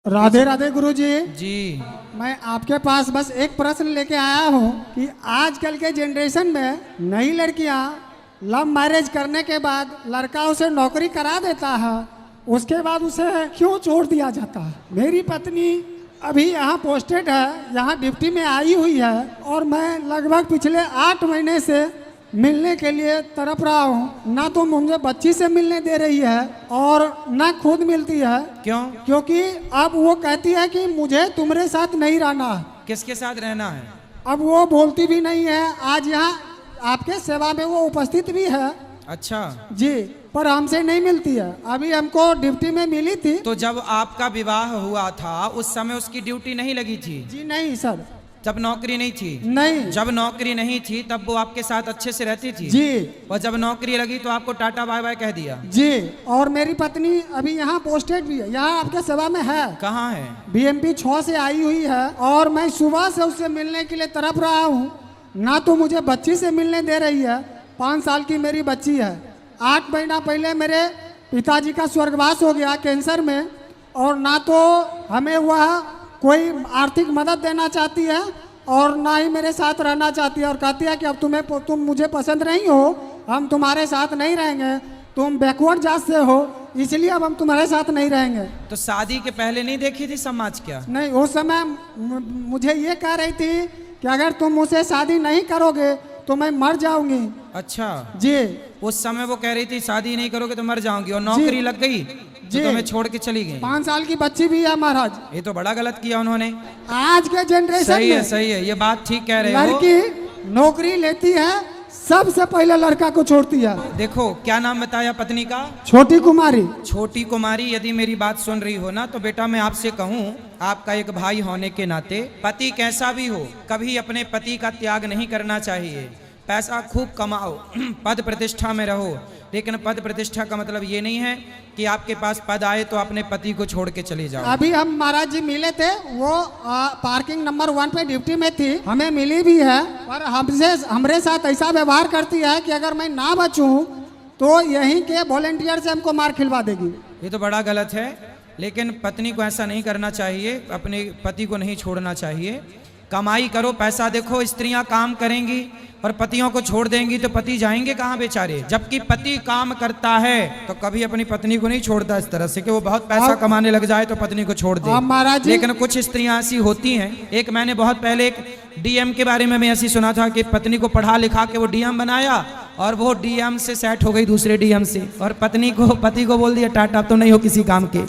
राधे राधे गुरुजी जी। मैं आपके पास बस एक प्रश्न लेके आया हूँ कि आजकल के जनरेशन में नई लड़कियाँ लव मैरिज करने के बाद लड़का उसे नौकरी करा देता है, उसके बाद उसे क्यों छोड़ दिया जाता है। मेरी पत्नी अभी यहाँ पोस्टेड है, यहाँ ड्यूटी में आई हुई है और मैं लगभग पिछले 8 महीने से मिलने के लिए तड़प रहा हूँ। ना तो मुझे बच्ची से मिलने दे रही है और ना खुद मिलती है। क्यों? क्योंकि अब वो कहती है कि मुझे तुम्हारे साथ नहीं रहना। किसके साथ रहना है? अब वो बोलती भी नहीं है। आज यहाँ आपके सेवा में वो उपस्थित भी है। अच्छा जी, पर हमसे नहीं मिलती है। अभी हमको ड्यूटी में मिली थी। तो जब आपका विवाह हुआ था उस समय उसकी ड्यूटी नहीं लगी थी? जी नहीं सर। जब नौकरी नहीं थी? नहीं। जब नौकरी नहीं थी तब वो आपके साथ अच्छे से रहती थी? जी। और जब नौकरी लगी तो आपको टाटा बाय बाय कह दिया? जी। और मेरी पत्नी अभी यहाँ पोस्टेड भी है, यहाँ आपके सेवा में है। कहाँ है? BMP 6 से आई हुई है और मैं सुबह से उससे मिलने के लिए तड़प रहा हूँ। ना तो मुझे बच्ची से मिलने दे रही है। 5 साल की मेरी बच्ची है। 8 महीना पहले मेरे पिताजी का स्वर्गवास हो गया कैंसर में, और ना तो हमें वह कोई आर्थिक मदद देना चाहती है और ना ही मेरे साथ रहना चाहती है, और कहती है कि अब तुम मुझे पसंद नहीं हो, हम तुम्हारे साथ नहीं रहेंगे, तुम बैकवर्ड जात से हो, इसलिए अब हम तुम्हारे साथ नहीं रहेंगे। तो शादी के पहले नहीं देखी थी समाज क्या? नहीं, उस समय मुझे ये कह रही थी कि अगर तुम मुझसे शादी नहीं करोगे तो मैं मर जाऊंगी। अच्छा जी। उस समय वो कह रही थी शादी नहीं करोगे तो मर जाऊंगी, और नौकरी लग गई तो तुम्हें छोड़ के चली गई। 5 साल की बच्ची भी है महाराज। ये तो बड़ा गलत किया उन्होंने। आज के जनरेशन सही है, में सही है, ये बात ठीक कह रहे हो। लड़की नौकरी लेती है, सबसे पहले लड़का को छोड़ती है। देखो क्या नाम बताया पत्नी का? छोटी कुमारी। छोटी कुमारी, यदि मेरी बात सुन रही हो ना तो बेटा मैं आपसे कहूँ, आपका एक भाई होने के नाते पति कैसा भी हो कभी अपने पति का त्याग नहीं करना चाहिए। पैसा खूब कमाओ, पद प्रतिष्ठा में रहो, लेकिन पद प्रतिष्ठा का मतलब ये नहीं है कि आपके पास पद आए तो अपने पति को छोड़ के चले जाओ। अभी हम महाराज जी मिले थे, वो पार्किंग नंबर 1 पे ड्यूटी में थी, हमें मिली भी है, पर हमरे साथ ऐसा व्यवहार करती है कि अगर मैं ना बचूं तो यहीं के वॉलेंटियर से हमको मार खिलवा देगी। ये तो बड़ा गलत है, लेकिन पत्नी को ऐसा नहीं करना चाहिए, अपने पति को नहीं छोड़ना चाहिए। कमाई करो, पैसा देखो, स्त्रियां काम करेंगी और पतियों को छोड़ देंगी तो पति जाएंगे कहाँ बेचारे। जबकि पति काम करता है तो कभी अपनी पत्नी को नहीं छोड़ता इस तरह से कि वो बहुत पैसा कमाने लग जाए तो पत्नी को छोड़ दे। लेकिन कुछ स्त्रियां ऐसी होती हैं। एक मैंने बहुत पहले एक DM के बारे में मैं ऐसी सुना था कि पत्नी को पढ़ा लिखा के वो DM बनाया और वो DM से सेट हो गई दूसरे DM से, और पत्नी को पति को बोल दिया टाटा, अब तो नहीं हो किसी काम के।